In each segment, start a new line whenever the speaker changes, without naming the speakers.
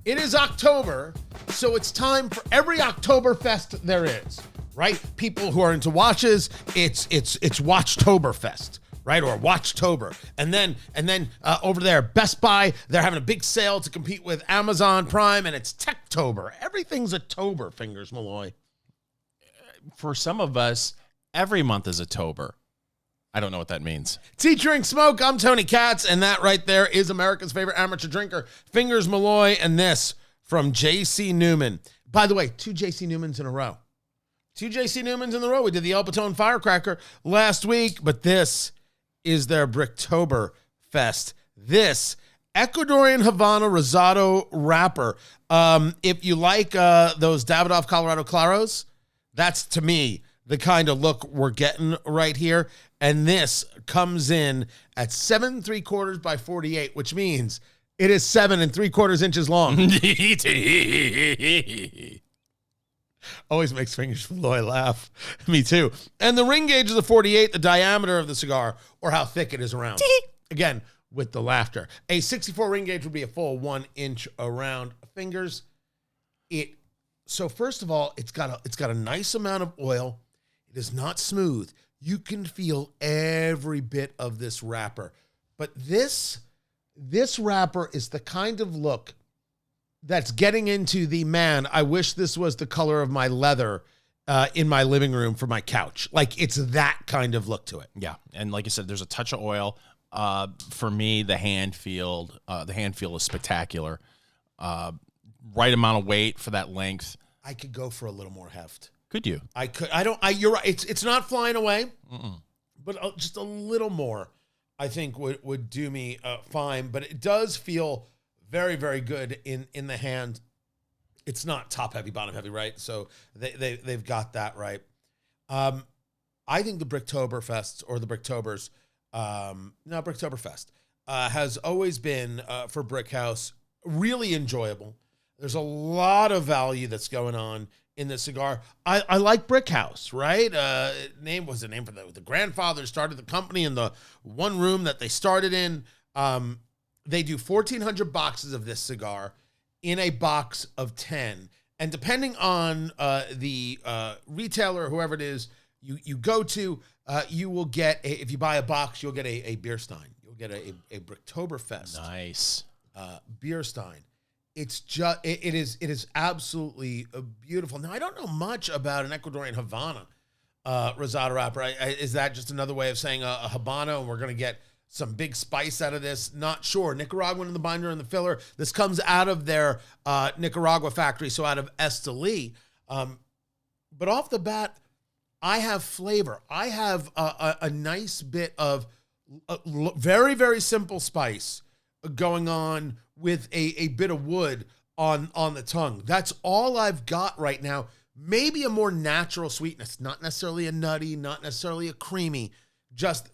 It is October, so it's time for every Oktoberfest there is, right? People who are into watches, it's Watchtoberfest, right? Or Watchtober. And then over there, Best Buy, they're having a big sale to compete with Amazon Prime, and it's Techtober. Everything's a Tober, Fingers Malloy.
For some of us, every month is a tober. I don't know what that means.
It's Eat Drink Smoke. I'm Tony Katz, and that right there is America's favorite amateur drinker, Fingers Malloy, and this from J.C. Newman. By the way, 2 J.C. Newmans in a row. 2 J.C. Newmans in a row. We did the El Patron Firecracker last week, but this is their Bricktoberfest. This Ecuadorian Havana Rosado wrapper. If you like those Davidoff Colorado Claros, that's, to me, the kind of look we're getting right here. And this comes in at 7 3/4 by 48, which means it is 7 3/4 inches long. Always makes Fingers Malloy laugh. Me too. And the ring gauge is a 48, the diameter of the cigar, or how thick it is around. Again, with the laughter. A 64 ring gauge would be a full 1 inch around. Fingers. So first of all, it's got a nice amount of oil. It is not smooth. You can feel every bit of this wrapper. But this wrapper is the kind of look that's getting into the, man, I wish this was the color of my leather in my living room for my couch. Like, it's that kind of look to it.
Yeah, and like I said, there's a touch of oil. For me, the hand feel is spectacular. Right amount of weight for that length.
I could go for a little more heft.
Could you?
I could. You're right. It's not flying away, but just a little more, I think would do me fine. But it does feel very, very good in the hand. It's not top heavy, bottom heavy, right? So they've got that right. I think the Bricktoberfest or the Bricktobers, Bricktoberfest has always been for Brickhouse really enjoyable. There's a lot of value that's going on in the cigar. I like Brickhouse, right? Name was the name for the grandfather started the company in the one room that they started in. They do 1,400 boxes of this cigar in a box of 10. And depending on the retailer, whoever it is you go to, you will get, if you buy a box, you'll get a beer stein. You'll get a Bricktoberfest.
Nice.
Beer stein. It's just, it is absolutely beautiful. Now, I don't know much about an Ecuadorian Havana Rosado wrapper. Is that just another way of saying a Habano, and we're going to get some big spice out of this? Not sure. Nicaraguan in the binder and the filler. This comes out of their Nicaragua factory, so out of Esteli. But off the bat, I have flavor. I have a nice bit of very, very simple spice going on with a bit of wood on the tongue. That's all I've got right now. Maybe a more natural sweetness, not necessarily a nutty, not necessarily a creamy, just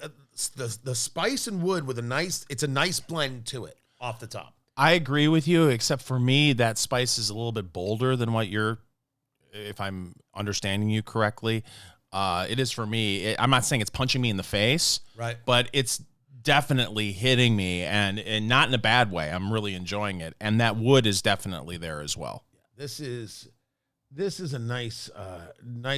the spice and wood with it's a nice blend to it off the top.
I agree with you, except for me, that spice is a little bit bolder than what if I'm understanding you correctly. It is for me. I'm not saying it's punching me in the face,
right?
But it's definitely hitting me, and not in a bad way. I'm really enjoying it, and that wood is definitely there as well.
This is a nice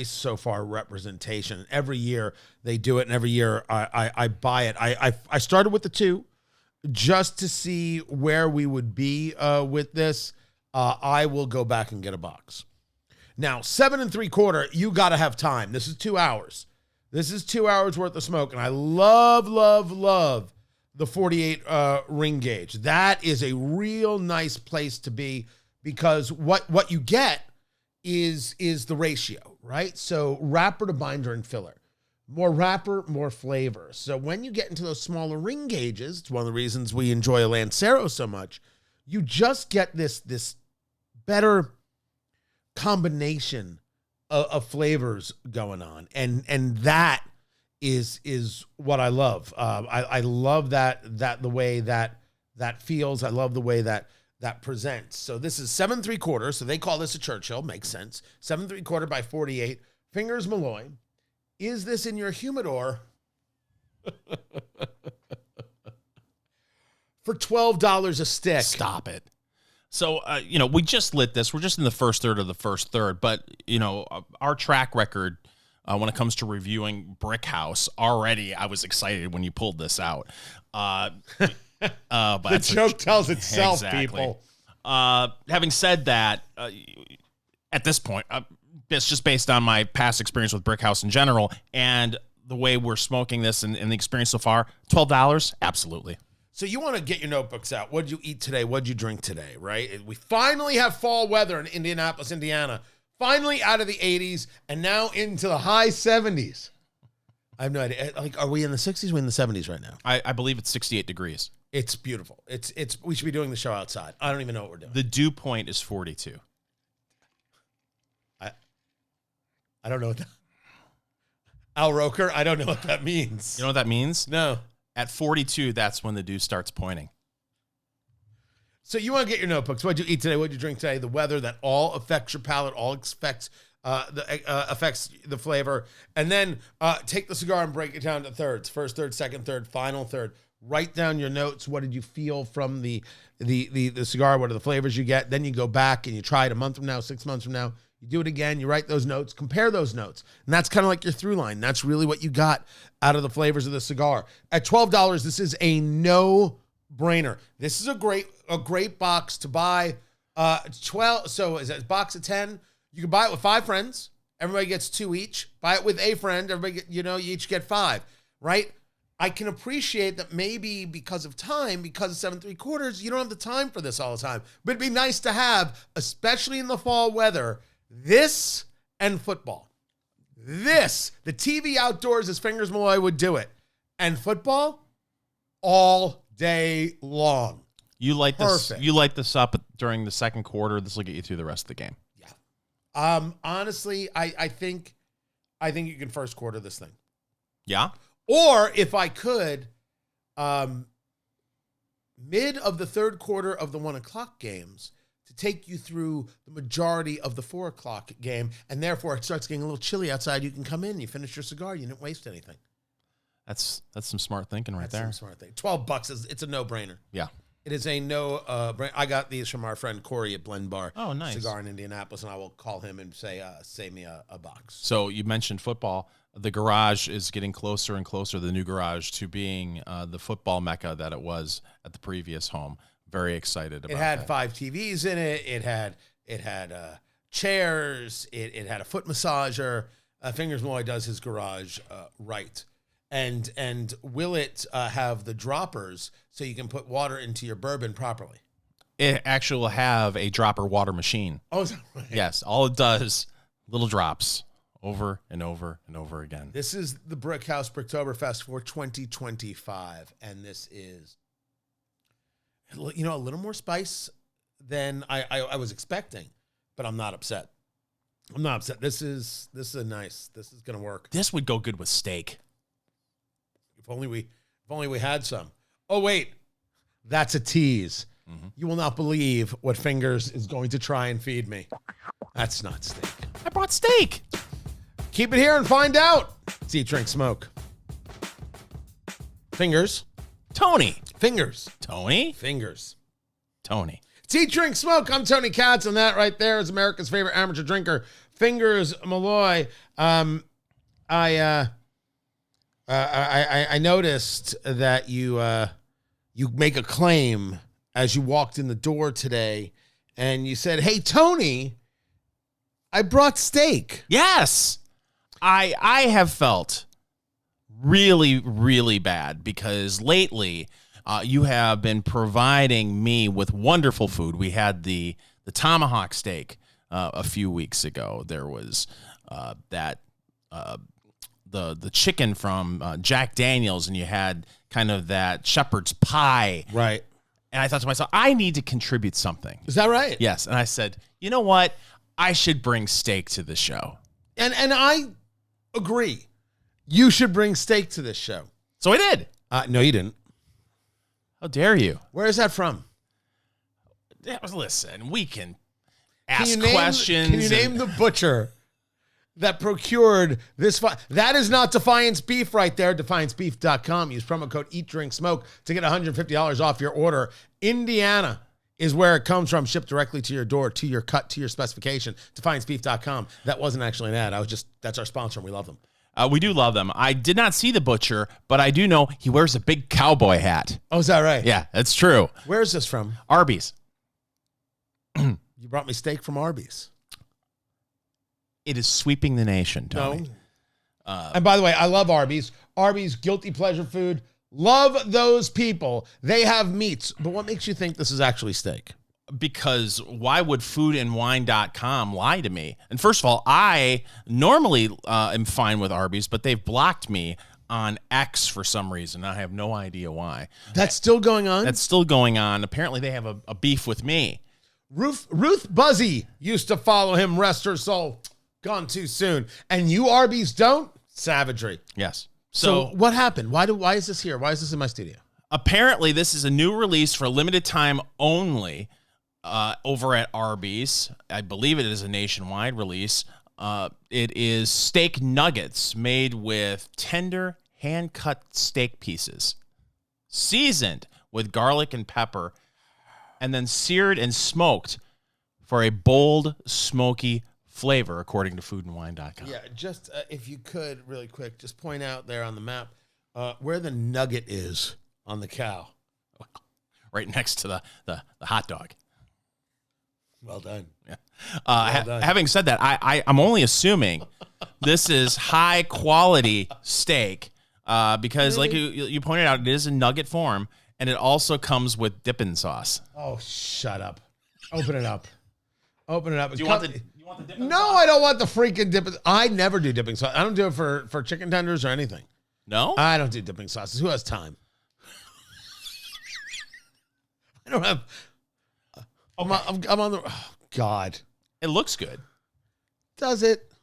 so far representation. Every year they do it, and every year I buy it. I started with the 2 just to see where we would be with this. I will go back and get a box. Now, 7 3/4, you got to have time. This is 2 hours. This is 2 hours worth of smoke, and I love, love, love the 48 ring gauge. That is a real nice place to be, because what you get is the ratio, right? So wrapper to binder and filler. More wrapper, more flavor. So when you get into those smaller ring gauges, it's one of the reasons we enjoy a Lancero so much, you just get this better combination of flavors going on, and that is what I love. I love that the way that feels. I love the way that presents. So this is 7 3/4. So they call this a Churchill. Makes sense. 7 3/4 by 48. Fingers Malloy. Is this in your humidor? For $12 a stick.
Stop it. So, we just lit this. We're just in the first third of the first third. But, our track record when it comes to reviewing Brick House, already I was excited when you pulled this out. But
the joke tells itself,
exactly.
People.
Having said that, at this point, it's just based on my past experience with Brick House in general and the way we're smoking this and the experience so far, $12, absolutely.
So you want to get your notebooks out. What did you eat today? What did you drink today, right? We finally have fall weather in Indianapolis, Indiana. Finally out of the 80s and now into the high 70s. I have no idea. Like, are we in the 60s? We're in the 70s right now.
I believe it's 68 degrees.
It's beautiful. We should be doing the show outside. I don't even know what we're doing.
The dew point is 42.
I don't know what that... Al Roker, I don't know what that means.
You know what that means?
No.
At 42, that's when the dew starts pointing.
So you want to get your notebooks. What did you eat today? What did you drink today? The weather, that all affects your palate, all affects the flavor. And then take the cigar and break it down to thirds. First third, second third, final third. Write down your notes. What did you feel from the cigar? What are the flavors you get? Then you go back and you try it a month from now, 6 months from now. You do it again. You write those notes. Compare those notes. And that's kind of like your through line. That's really what you got out of the flavors of the cigar. At $12, this is a no-brainer. This is a great box to buy. 12. So is that a box of 10? You can buy it with 5 friends. Everybody gets 2 each. Buy it with a friend. Everybody, you each get 5, right? I can appreciate that maybe because of time, because of 7 3/4, you don't have the time for this all the time. But it'd be nice to have, especially in the fall weather, this and football. This, the TV outdoors as Fingers Malloy would do it. And football all day long.
You light this.
Perfect.
You light this up during the second quarter. This will get you through the rest of the game.
Yeah. Honestly, I think you can first quarter this thing.
Yeah.
Or if I could, mid of the third quarter of the 1 o'clock games to take you through the majority of the 4 o'clock game, and therefore it starts getting a little chilly outside. You can come in, you finish your cigar, you didn't waste anything.
That's some smart thinking right there.
That's some smart thinking. $12 it's a no-brainer.
Yeah.
It is a no-brainer. I got these from our friend Corey at Blend Bar.
Oh, nice.
Cigar in Indianapolis, and I will call him and say, save me a box.
So you mentioned football. The garage is getting closer and closer, the new garage, to being the football mecca that it was at the previous home. Very excited about it.
It had 5 TVs in it. It had chairs. It had a foot massager. Fingers Malloy does his garage right. And will it have the droppers so you can put water into your bourbon properly?
It actually will have a dropper water machine.
Oh, is that right?
Yes. All it does, little drops. Over and over and over again.
This is the Brick House Bricktoberfest for 2025, and this is, a little more spice than I was expecting, but I'm not upset. This is nice. This is gonna work.
This would go good with steak.
If only we had some. Oh wait, that's a tease. Mm-hmm. You will not believe what Fingers is going to try and feed me. That's not steak.
I brought steak.
Keep it here and find out. It's Eat, Drink, Smoke. Fingers.
Tony.
Fingers.
Tony.
Fingers.
Tony.
It's Eat, Drink, Smoke. I'm Tony Katz, and that right there is America's favorite amateur drinker, Fingers Malloy. I noticed that you make a claim as you walked in the door today, and you said, "Hey, Tony, I brought steak."
Yes. I have felt really, really bad because lately you have been providing me with wonderful food. We had the tomahawk steak a few weeks ago. There was the chicken from Jack Daniel's, and you had kind of that shepherd's pie.
Right.
And I thought to myself, I need to contribute something.
Is that right?
Yes. And I said, you know what? I should bring steak to the show.
And I agree. You should bring steak to this show.
So I did.
No, you didn't.
How dare you?
Where is that from?
Listen, we can ask questions.
Can you name the butcher that procured this? That is not Defiance Beef right there. DefianceBeef.com. Use promo code Eat Drink Smoke to get $150 off your order. Indiana is where it comes from, shipped directly to your door, to your cut, to your specification. DefianceBeef.com. That wasn't actually an ad. That's our sponsor, and we love them.
We do love them. I did not see the butcher, but I do know he wears a big cowboy hat.
Oh, is that right?
Yeah, that's true.
Where is this from?
Arby's.
You brought me steak from Arby's.
It is sweeping the nation, Tony.
No. And by the way, I love Arby's. Arby's, guilty pleasure food. Love those people. They have meats. But what makes you think this is actually steak?
Because why would foodandwine.com lie to me? And first of all, I normally am fine with Arby's, but they've blocked me on X for some reason. I have no idea why.
That's still going on?
That's still going on. Apparently, they have a beef with me.
Ruth Buzzy used to follow him, rest her soul. Gone too soon. And you Arby's don't? Savagery.
Yes.
So what happened? Why is this here? Why is this in my studio?
Apparently, this is a new release for a limited time only over at Arby's. I believe it is a nationwide release. It is steak nuggets made with tender, hand-cut steak pieces, seasoned with garlic and pepper, and then seared and smoked for a bold, smoky flavor, according to foodandwine.com.
Yeah, just if you could, really quick, just point out there on the map where the nugget is on the cow.
Right next to the hot dog.
Well done.
Yeah.
Done.
Having said that, I'm only assuming this is high quality steak because, like you pointed out, it is in nugget form, and it also comes with dipping sauce.
Oh, shut up! Open it up. Open it up.
Do you want the dipping sauce?
No, I don't want the freaking dipping. I never do dipping sauce. I don't do it for chicken tenders or anything.
No,
I don't do dipping sauces. Who has time? I don't have. I'm on the. Oh, God.
It looks good.
Does it?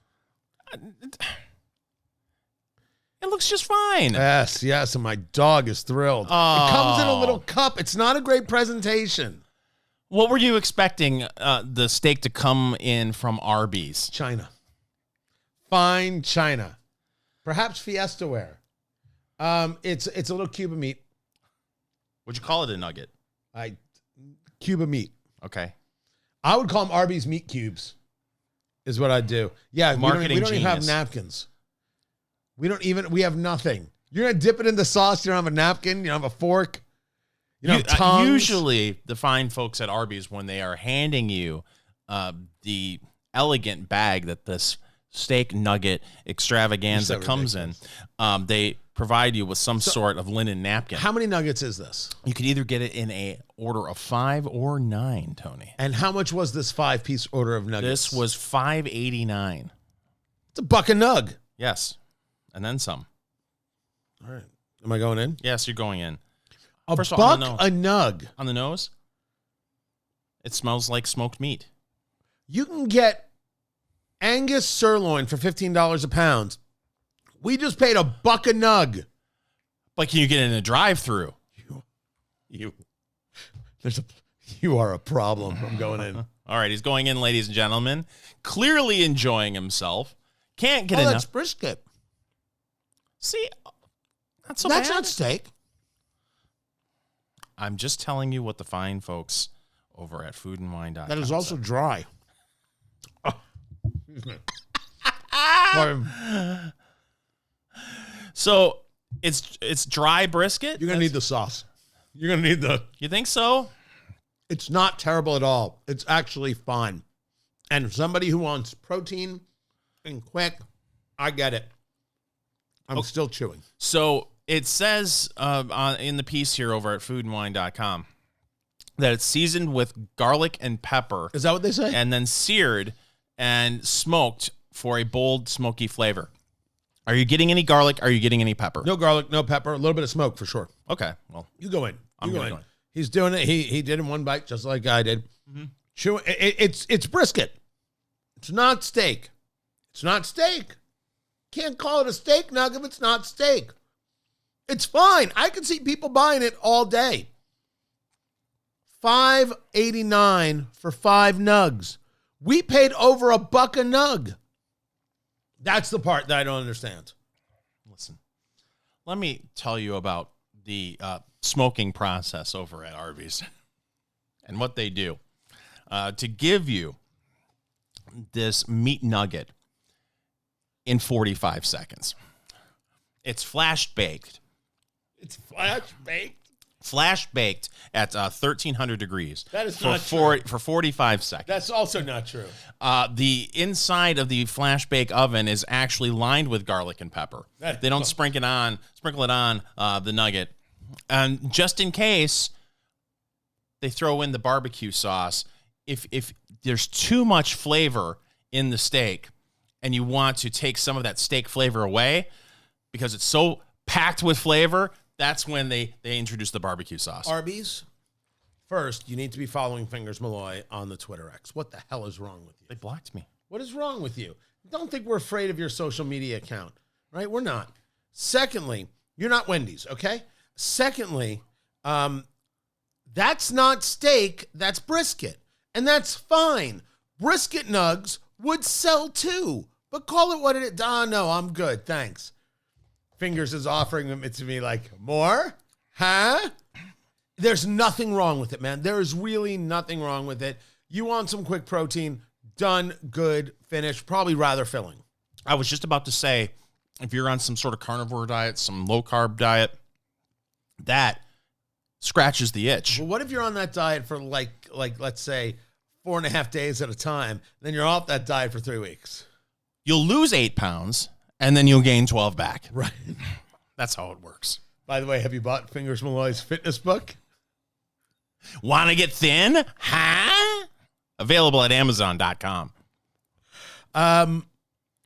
It looks just fine.
Yes, and my dog is thrilled.
Oh.
It comes in a little cup. It's not a great presentation.
What were you expecting the steak to come in from Arby's?
China. Fine China. Perhaps Fiesta ware. It's a little cube of meat.
Would you call it a nugget?
Cube of meat.
Okay.
I would call them Arby's meat cubes, is what I'd do. Yeah, we don't even have napkins. We have nothing. You're going to dip it in the sauce. You don't have a napkin. You don't have a fork. You don't have tongs.
Usually, the fine folks at Arby's, when they are handing you the elegant bag that this steak nugget extravaganza comes in, they provide you with some sort of linen napkin.
How many nuggets is this?
You can either get it in a order of 5 or 9, Tony.
And how much was this 5-piece order of nuggets?
This was $5.89.
It's $1 a nug.
Yes, and then some.
All right. Am I going in?
Yes, you're going in.
First of all, $1 a nug.
On the nose, it smells like smoked meat.
You can get Angus sirloin for $15 a pound. We just paid $1 a nug.
But can you get in a drive-through?
You are a problem. I'm going in.
All right, he's going in, ladies and gentlemen. Clearly enjoying himself. Can't get enough.
That's brisket.
See, that's bad.
That's not steak.
I'm just telling you what the fine folks over at foodandwine.com
That is also dry. Oh, excuse me.
So it's dry brisket?
You're going to need the sauce. You're going to need the...
You think so?
It's not terrible at all. It's actually fine. And somebody who wants protein and quick, I get it. I'm still chewing.
So it says in the piece here over at foodandwine.com that it's seasoned with garlic and pepper.
Is that what they say?
And then seared and smoked for a bold, smoky flavor. Are you getting any garlic? Are you getting any pepper?
No garlic, no pepper. A little bit of smoke for sure.
Okay. Well,
you go in.
I'm going.
He's doing it. He did in one bite, just like I did.
Mm-hmm.
Chewing. It's brisket. It's not steak. It's not steak. Can't call it a steak nugget if it's not steak. It's fine. I can see people buying it all day. $5.89 for 5 nugs. We paid over $1 a nug. That's the part that I don't understand.
Listen, let me tell you about the smoking process over at Arby's. and what they do to give you this meat nugget in 45 seconds. It's flash baked.
It's flash baked?
Flash baked at 1,300 degrees.
That is not true.
For 45 seconds.
That's also not true.
The inside of the flash bake oven is actually lined with garlic and pepper. They don't sprinkle it on the nugget. And just in case, they throw in the barbecue sauce. If there's too much flavor in the steak and you want to take some of that steak flavor away because it's so packed with flavor, that's when they introduce the barbecue sauce.
Arby's, first, you need to be following Fingers Malloy on the Twitter X. What the hell is wrong with you?
They blocked me.
What is wrong with you? Don't think we're afraid of your social media account, right? We're not. Secondly, you're not Wendy's, okay? Secondly, that's not steak, that's brisket. And that's fine. Brisket nugs would sell too, but call it what it is. No, I'm good, thanks. Fingers is offering them it to me like, more? Huh? There's nothing wrong with it, man. There is really nothing wrong with it. You want some quick protein, done, good, finished, probably rather filling.
I was just about to say, if you're on some sort of carnivore diet, some low-carb diet, that scratches the itch.
Well, what if you're on that diet for like let's say 4.5 days at a time, then you're off that diet for 3 weeks?
You'll lose 8 pounds, and then you'll gain 12 back.
Right.
That's how it works.
By the way, have you bought Fingers Malloy's fitness book?
Want to get thin? Huh? Available at Amazon.com.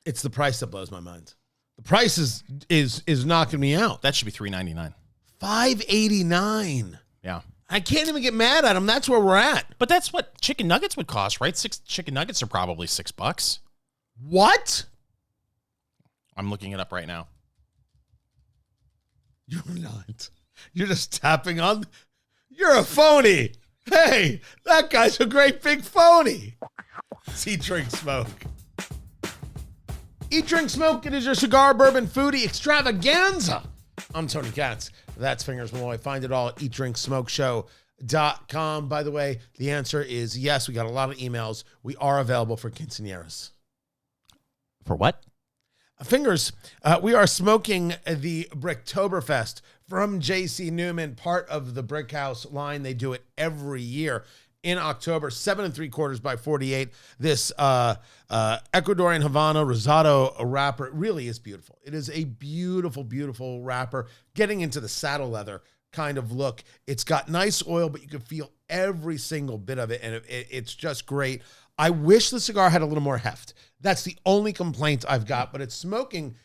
It's the price that blows my mind. The price is knocking me out.
That should be $3.99.
$5.89.
Yeah.
I can't even get mad at them. That's where we're at.
But that's what chicken nuggets would cost, right? 6 chicken nuggets are probably $6.
What?
I'm looking it up right now.
You're not. You're just tapping on. You're a phony. Hey, that guy's a great big phony. It's Eat Drink Smoke. Eat Drink Smoke. It is your cigar bourbon foodie extravaganza. I'm Tony Katz. That's Fingers Malloy. Find it all at eatdrinksmokeshow.com. By the way, the answer is yes. We got a lot of emails. We are available for quinceañeras.
For what?
Fingers, we are smoking the Bricktoberfest from J.C. Newman, part of the Brick House line. They do it every year in October, 7 3/4 by 48. This Ecuadorian Havana Rosado wrapper really is beautiful. It is a beautiful, beautiful wrapper, getting into the saddle leather kind of look. It's got nice oil, but you can feel every single bit of it, and it's just great. I wish the cigar had a little more heft. That's the only complaint I've got, but it's smoking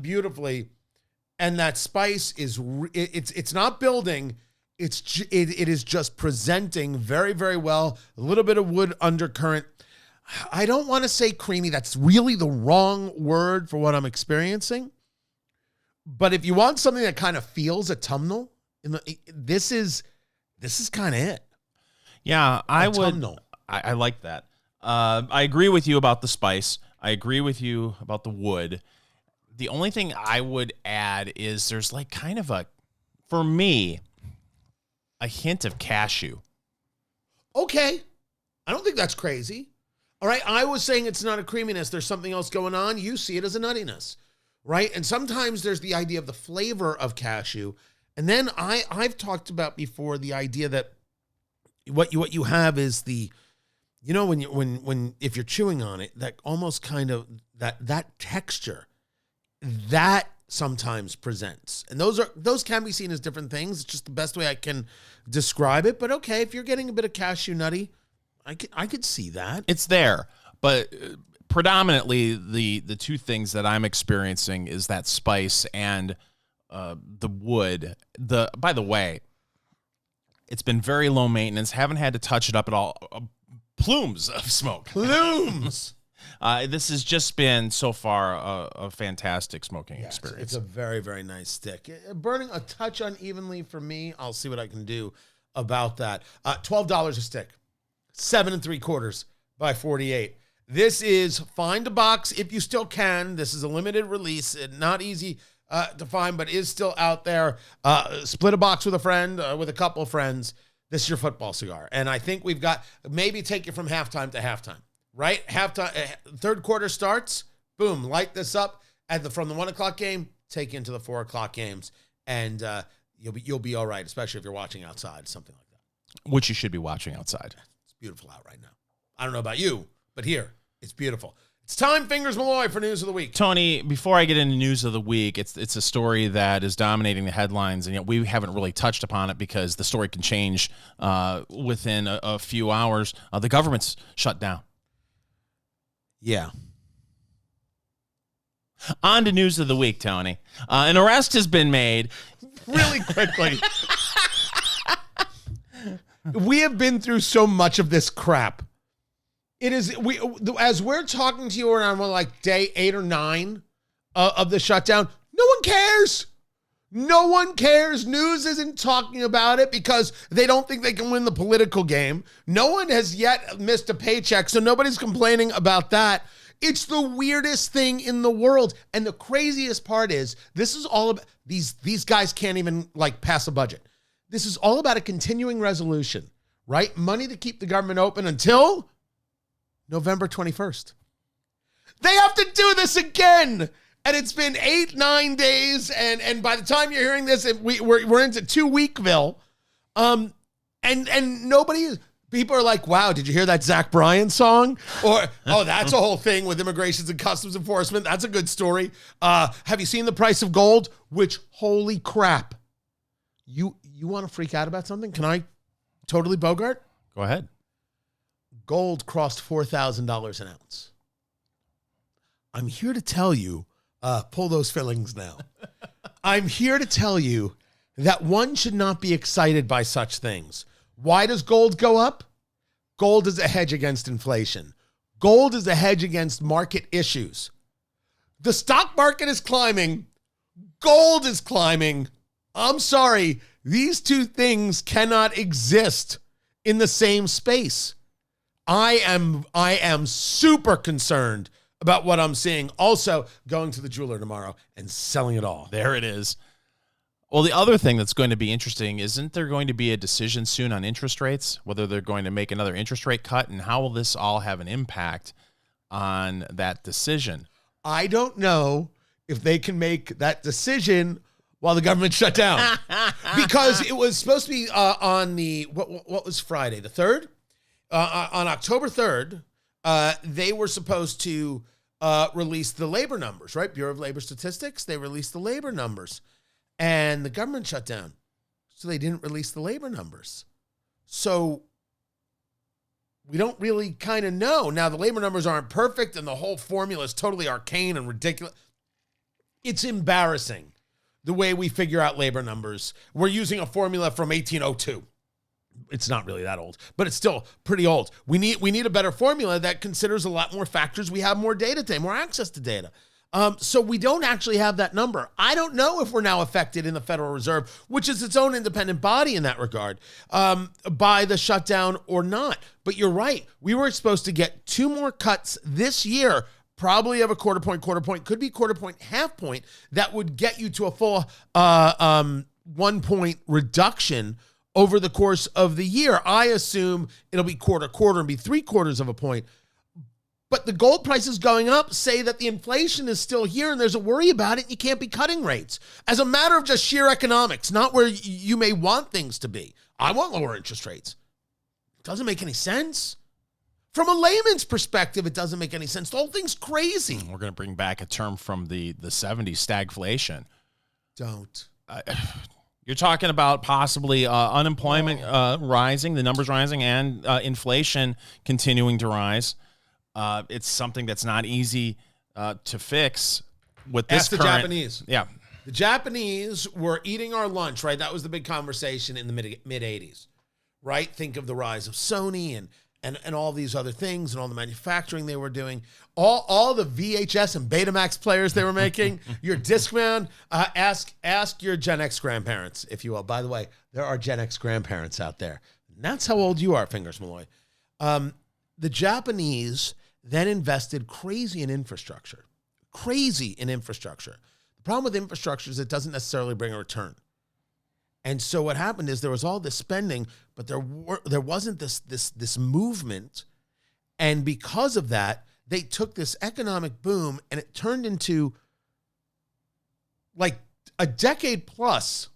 beautifully, and that spice is it's not building. It is just presenting very, very well. A little bit of wood undercurrent. I don't want to say creamy. That's really the wrong word for what I'm experiencing. But if you want something that kind of feels autumnal, this is kind of it.
Yeah,
Autumnal.
I like that. I agree with you about the spice. I agree with you about the wood. The only thing I would add is there's like kind of for me, a hint of cashew.
Okay. I don't think that's crazy. All right. I was saying it's not a creaminess. There's something else going on. You see it as a nuttiness, right? And sometimes there's the idea of the flavor of cashew. And then I've talked about before the idea that what you have is the, you know, when if you're chewing on it, that almost kind of that texture that sometimes presents. And those can be seen as different things. It's just the best way I can describe it. But okay, if you're getting a bit of cashew nutty, I could see that.
It's there, but predominantly the two things that I'm experiencing is that spice and the wood. By the way, it's been very low maintenance. Haven't had to touch it up at all. Plumes of smoke.
Plumes.
This has just been so far a fantastic smoking experience.
It's a very, very nice stick. Burning a touch unevenly for me. I'll see what I can do about that. $12 a stick. 7 3/4 by 48. This is find a box if you still can. This is a limited release. Not easy to find, but is still out there. Split a box with a friend, with a couple of friends. this is your football cigar. And I think we've got, maybe take it from halftime to halftime, right? Halftime, third quarter starts, boom, light this up. From the 1 o'clock game, take you into the 4 o'clock games. And you'll be all right, especially if you're watching outside, something like that.
Which you should be watching outside.
It's beautiful out right now. I don't know about you, but here, it's beautiful. It's time, Fingers Malloy, for News of the Week.
Tony, before I get into News of the Week, it's a story that is dominating the headlines, and yet we haven't really touched upon it because the story can change within a few hours. The government's shut down.
Yeah.
On to News of the Week, Tony. An arrest has been made.
Really quickly. We have been through so much of this crap. It is, as we're talking to you around like day 8 or 9 of the shutdown, no one cares. No one cares. News isn't talking about it because they don't think they can win the political game. No one has yet missed a paycheck, so nobody's complaining about that. It's the weirdest thing in the world. And the craziest part is, this is all about, these guys can't even like pass a budget. This is all about a continuing resolution, right? Money to keep the government open until November 21st. They have to do this again. And it's been 8-9 days. And by the time you're hearing this, we're into 2-weekville. And nobody, people are like, wow, did you hear that Zach Bryan song? Or, oh, that's a whole thing with immigrations and customs enforcement. That's a good story. Have you seen the price of gold? Which, holy crap. You want to freak out about something? Can I totally Bogart?
Go ahead.
Gold crossed $4,000 an ounce. I'm here to tell you, pull those fillings now. I'm here to tell you that one should not be excited by such things. Why does gold go up? Gold is a hedge against inflation. Gold is a hedge against market issues. The stock market is climbing. Gold is climbing. I'm sorry. These two things cannot exist in the same space. I am super concerned about what I'm seeing. Also, going to the jeweler tomorrow and selling it all.
There it is. Well, the other thing that's going to be interesting, isn't there going to be a decision soon on interest rates, whether they're going to make another interest rate cut, and how will this all have an impact on that decision?
I don't know if they can make that decision while the government shut down. Because it was supposed to be on the, what was Friday, the 3rd? On October 3rd, they were supposed to release the labor numbers, right? Bureau of Labor Statistics, they released the labor numbers. And the government shut down. So they didn't release the labor numbers. So we don't really kind of know. Now, the labor numbers aren't perfect, and the whole formula is totally arcane and ridiculous. It's embarrassing, the way we figure out labor numbers. We're using a formula from 1802. It's not really that old, but it's still pretty old. We need a better formula that considers a lot more factors. We have more data today, more access to data. So we don't actually have that number. I don't know if we're now affected in the Federal Reserve, which is its own independent body in that regard, by the shutdown or not. But you're right. We were supposed to get 2 more cuts this year, probably of a quarter point, could be quarter point, half point, that would get you to a full 1 point reduction over the course of the year. I assume it'll be quarter and be 3/4 of a point. But the gold prices going up say that the inflation is still here and there's a worry about it. You can't be cutting rates as a matter of just sheer economics, not where you may want things to be. I want lower interest rates. It doesn't make any sense. From a layman's perspective, it doesn't make any sense. The whole thing's crazy.
We're going to bring back a term from the 70s, stagflation.
Don't.
You're talking about possibly unemployment rising, the numbers rising, and inflation continuing to rise. It's something that's not easy to fix with this
Ask the
current,
Japanese.
Yeah.
The Japanese were eating our lunch, right? That was the big conversation in the mid-'80s, right? Think of the rise of Sony and all these other things and all the manufacturing they were doing. All the VHS and Betamax players they were making. Your Discman. Ask your Gen X grandparents, if you will. By the way, there are Gen X grandparents out there. And that's how old you are, Fingers Malloy. The Japanese then invested crazy in infrastructure. The problem with infrastructure is it doesn't necessarily bring a return. And so what happened is there was all this spending, but there wasn't this movement. And because of that, they took this economic boom and it turned into like a decade plus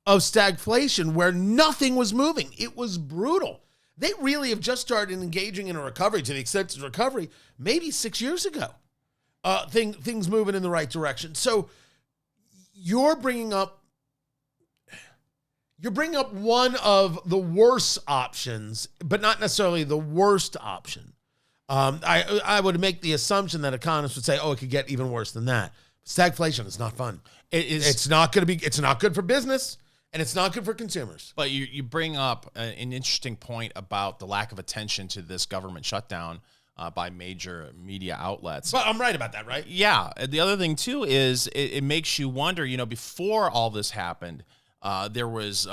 of stagflation where nothing was moving. It was brutal. They really have just started engaging in a recovery, to the extent it's recovery, maybe 6 years ago. Things moving in the right direction. So you're bringing up one of the worst options, but not necessarily the worst option. I would make the assumption that economists would say, oh, it could get even worse than that. Stagflation is not fun. It's not good for business, and it's not good for consumers.
But you bring up an interesting point about the lack of attention to this government shutdown by major media outlets.
But I'm right about that, right?
Yeah. The other thing, too, is it makes you wonder, before all this happened, there was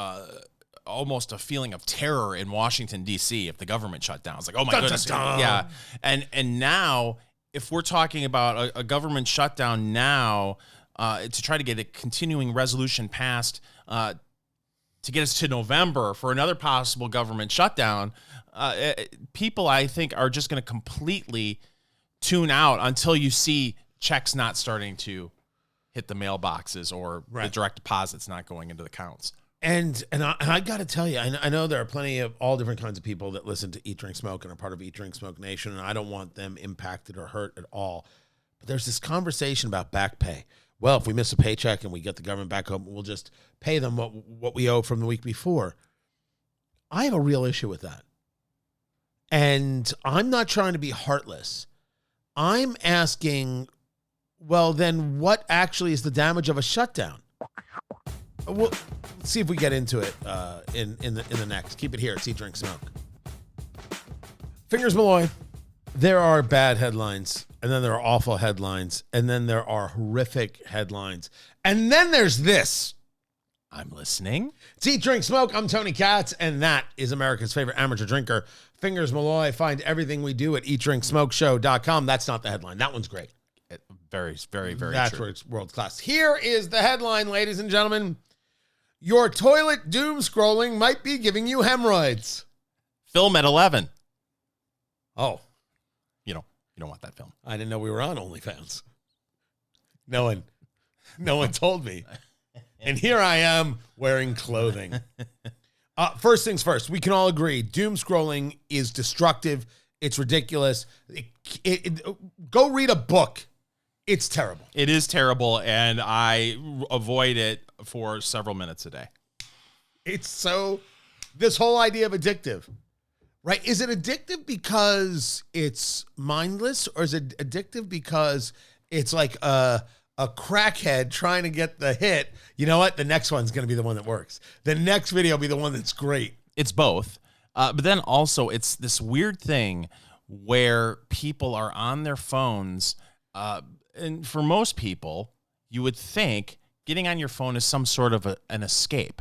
almost a feeling of terror in Washington, D.C. if the government shut down. It's like, oh, my goodness.
Dun.
Yeah. And now, if we're talking about a government shutdown now to try to get a continuing resolution passed to get us to November for another possible government shutdown, people, I think, are just going to completely tune out until you see checks not starting to hit the mailboxes or the direct deposits not going into the accounts.
And I got to tell you, I know there are plenty of all different kinds of people that listen to Eat, Drink, Smoke and are part of Eat, Drink, Smoke Nation, and I don't want them impacted or hurt at all. But there's this conversation about back pay. Well, if we miss a paycheck and we get the government back home, we'll just pay them what we owe from the week before. I have a real issue with that. And I'm not trying to be heartless. I'm asking, well, then what actually is the damage of a shutdown? Well, let's see if we get into it in the next. Keep it here. It's Eat, Drink, Smoke. Fingers Malloy. There are bad headlines, and then there are awful headlines, and then there are horrific headlines, and then there's this.
I'm listening.
It's Eat, Drink, Smoke. I'm Tony Katz, and that is America's favorite amateur drinker, Fingers Malloy. Find everything we do at eatdrinksmokeshow.com. That's not the headline. That one's great.
Very, very, very
That's
true.
where it's world class. Here is the headline, ladies and gentlemen. Your toilet doom scrolling might be giving you hemorrhoids.
Film at 11.
Oh.
You don't want that film.
I didn't know we were on OnlyFans. No one told me. And here I am wearing clothing. First things first, we can all agree doom scrolling is destructive. It's ridiculous. Go read a book. It's terrible.
It is terrible, and I avoid it for several minutes a day.
This whole idea of addictive, right? Is it addictive because it's mindless, or is it addictive because it's like a crackhead trying to get the hit? You know what? The next one's going to be the one that works. The next video will be the one that's great.
It's both. But then also it's this weird thing where people are on their phones. And for most people, you would think getting on your phone is some sort of an escape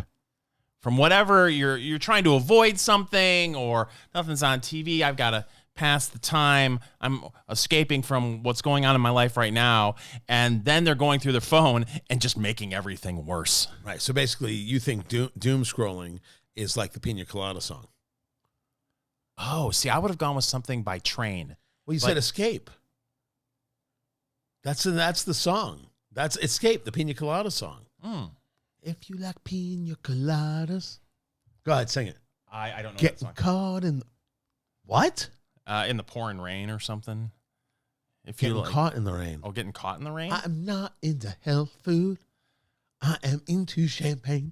from whatever you're trying to avoid something, or nothing's on TV. I've got to pass the time. I'm escaping from what's going on in my life right now. And then they're going through their phone and just making everything worse.
Right. So basically, you think doom scrolling is like the Pina Colada song.
Oh, see, I would have gone with something by Train.
Well, you said Escape. That's the song. That's Escape, the Pina Colada song. If you like pina coladas. Go ahead, sing it.
I don't know
Get
that song.
Caught in... What?
In the pouring rain or something.
Getting caught in the rain.
Oh, getting caught in the rain?
I'm not into health food. I am into champagne.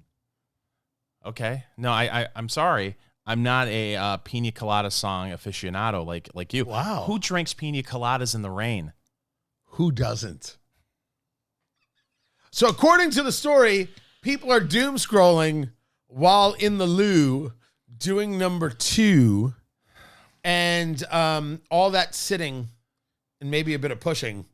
Okay. No, I'm sorry. I'm not a pina colada song aficionado like you.
Wow.
Who drinks pina coladas in the rain?
Who doesn't? So according to the story, people are doom scrolling while in the loo doing number 2, and all that sitting and maybe a bit of pushing.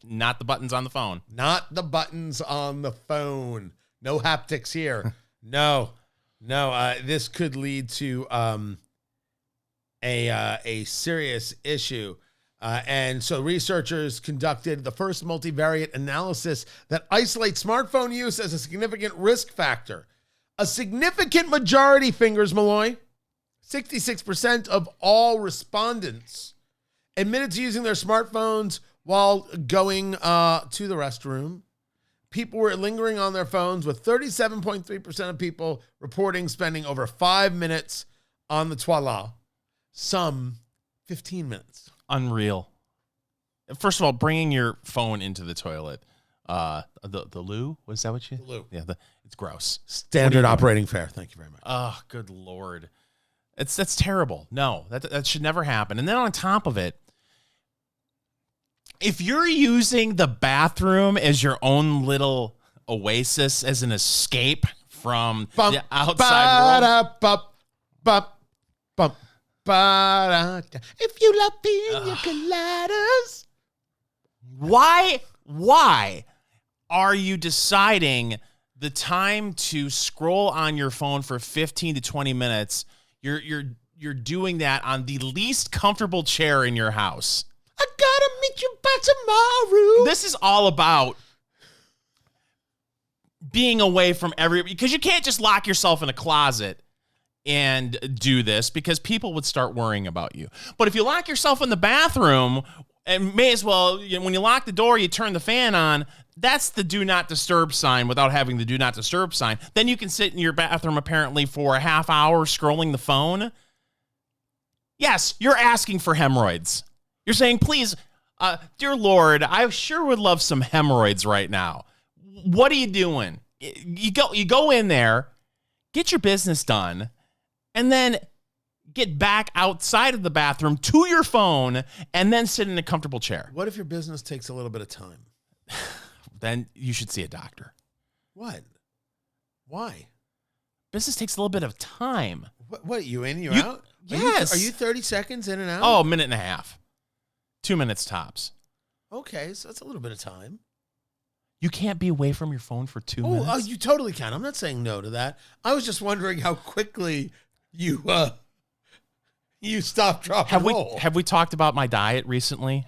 Not the buttons on the phone.
Not the buttons on the phone. No haptics here. No. This could lead to a serious issue. And so researchers conducted the first multivariate analysis that isolates smartphone use as a significant risk factor. A significant majority, fingers Malloy, 66% of all respondents admitted to using their smartphones while going to the restroom. People were lingering on their phones, with 37.3% of people reporting spending over 5 minutes on the toilet, some 15 minutes.
Unreal. First of all, bringing your phone into the toilet, the loo, was that what you?
The loo.
Yeah, it's gross.
Standard operating fare. Thank you very much.
Oh, good Lord. That's terrible. No, that should never happen. And then on top of it, if you're using the bathroom as your own little oasis, as an escape from the outside world.
If you love pina coladas.
Why are you deciding the time to scroll on your phone for 15 to 20 minutes? You're doing that on the least comfortable chair in your house.
I gotta meet you by tomorrow.
This is all about being away from because you can't just lock yourself in a closet and do this, because people would start worrying about you. But if you lock yourself in the bathroom, and may as well, when you lock the door, you turn the fan on, that's the do not disturb sign without having the do not disturb sign. Then you can sit in your bathroom apparently for a half hour scrolling the phone. Yes, you're asking for hemorrhoids. You're saying, please, dear Lord, I sure would love some hemorrhoids right now. What are you doing? You go in there, get your business done, and then get back outside of the bathroom to your phone, and then sit in a comfortable chair.
What if your business takes a little bit of time?
Then you should see a doctor.
What? Why?
Business takes a little bit of time.
What you in, you out?
Yes.
Are you 30 seconds in and out?
Oh, a minute and a half. 2 minutes tops.
Okay, so that's a little bit of time.
You can't be away from your phone for 2 minutes?
Oh, you totally can. I'm not saying no to that. I was just wondering how quickly you stop, drop, and roll.
Have we talked about my diet recently?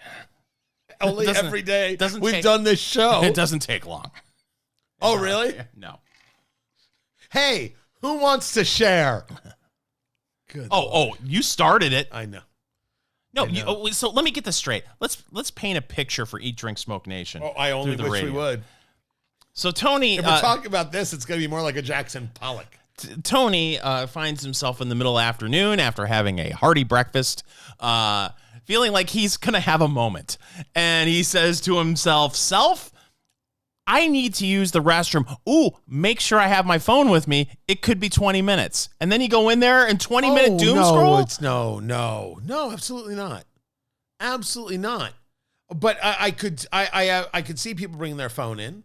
Only every day we've done this show.
It doesn't take long.
Oh, really?
No.
Hey, who wants to share? Good.
Oh, you started it.
I know.
No, so let me get this straight. Let's paint a picture for Eat, Drink, Smoke Nation.
Oh, I only wish we would.
So Tony,
if we're talking about this, it's going to be more like a Jackson Pollock.
Tony finds himself in the middle afternoon after having a hearty breakfast, feeling like he's going to have a moment. And he says to himself, I need to use the restroom. Ooh, make sure I have my phone with me. It could be 20 minutes. And then you go in there and 20-minute doom scroll?
No, absolutely not. Absolutely not. But I could see people bringing their phone in.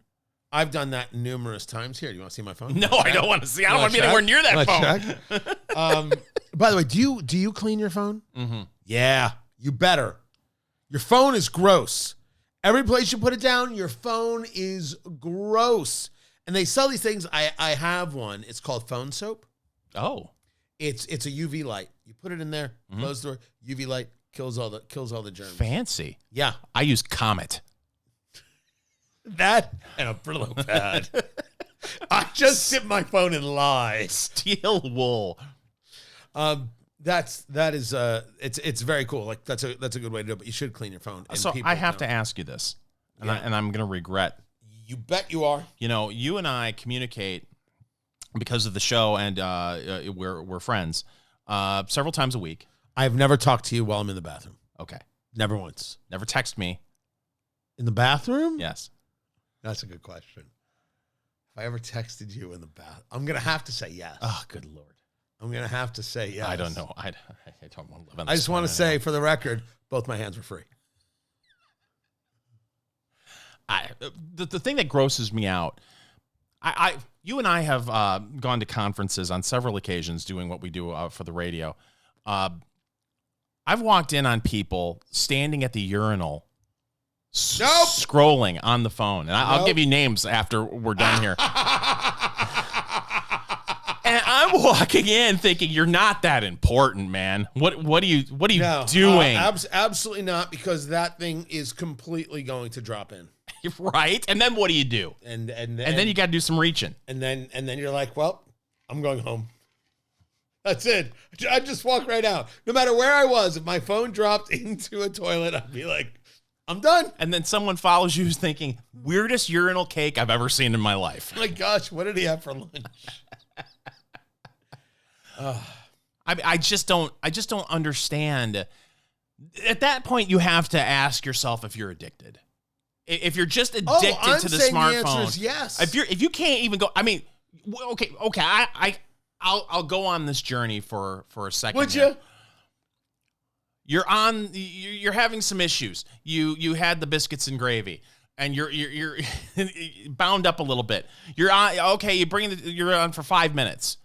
I've done that numerous times. Here, do you want to see my phone?
No, I don't want to see. I don't want to be anywhere near that phone.
By the way, do you clean your phone?
Mm-hmm.
Yeah, you better. Your phone is gross. Every place you put it down, your phone is gross. And they sell these things. I have one. It's called phone soap.
Oh.
It's a UV light. You put it in there, close the door, UV light kills all the germs.
Fancy.
Yeah.
I use Comet.
That and a Brillo pad. I just dip my phone in lye.
Steel wool.
It's very cool. Like that's a good way to do it, but you should clean your phone.
So I have to ask you this, and I'm going to regret.
You bet you are.
You know, you and I communicate because of the show, and we're friends several times a week.
I've never talked to you while I'm in the bathroom.
Okay.
Never once.
Never text me.
In the bathroom?
Yes.
That's a good question. If I ever texted you in the bath, I'm going to have to say yes.
Oh, good Lord.
I'm going to have to say yes.
I don't know. I don't want to live on this.
I just want to say, for the record, both my hands were free.
The thing that grosses me out, you and I have gone to conferences on several occasions doing what we do for the radio. I've walked in on people standing at the urinal scrolling on the phone. And I'll give you names after we're done here. And I'm walking in thinking you're not that important, man. What are you doing?
Absolutely not, because that thing is completely going to drop in.
Right? And then what do you do?
And
then you got to do some reaching.
And then you're like, well, I'm going home. That's it. I just walk right out. No matter where I was, if my phone dropped into a toilet, I'd be like, I'm done.
And then someone follows you who's thinking, weirdest urinal cake I've ever seen in my life.
My gosh, what did he have for lunch?
I just don't understand. At that point, you have to ask yourself if you're addicted. If you're just addicted to the smartphone,
the answer is yes.
If you can't even go, I mean, okay, I'll go on this journey for a second.
Would you?
You're having some issues. You had the biscuits and gravy, and you're bound up a little bit. You're on. Okay, you're on for 5 minutes.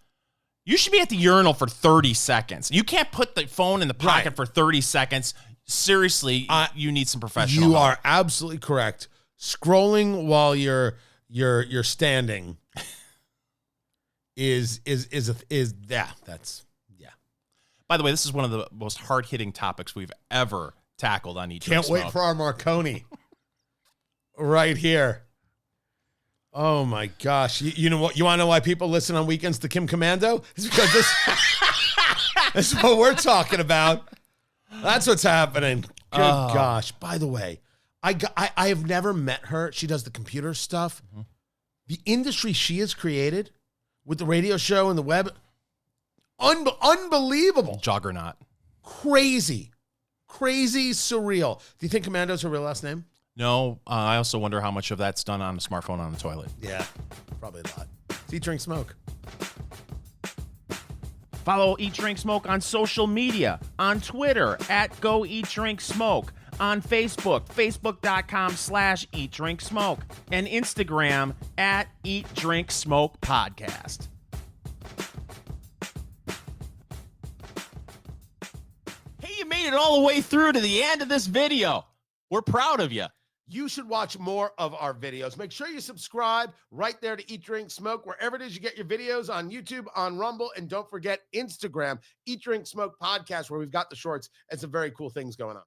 You should be at the urinal for 30 seconds. You can't put the phone in the pocket for 30 seconds. Seriously, you need some professional help.
You are absolutely correct. Scrolling while you're standing is that's.
By the way, this is one of the most hard-hitting topics we've ever tackled on Eat Drink
Can't
Smoke.
wait for our Marconi right here. Oh my gosh! You know what? You want to know why people listen on weekends to Kim Commando? It's because this is what we're talking about. That's what's happening. Good gosh! By the way, I have never met her. She does the computer stuff. Mm-hmm. The industry she has created with the radio show and the web, unbelievable.
Juggernaut.
Crazy, surreal. Do you think Commando's her real last name?
No, I also wonder how much of that's done on a smartphone on the toilet.
Yeah, probably a lot. Eat, Drink, Smoke.
Follow Eat, Drink, Smoke on social media, on Twitter @GoEatDrinkSmoke, on Facebook, facebook.com/Eat, Drink, Smoke, and Instagram @Eat, Drink, Smoke Podcast. Hey, you made it all the way through to the end of this video. We're proud of you.
You should watch more of our videos. Make sure you subscribe right there to Eat, Drink, Smoke, wherever it is you get your videos, on YouTube, on Rumble, and don't forget Instagram, Eat, Drink, Smoke Podcast, where we've got the shorts and some very cool things going on.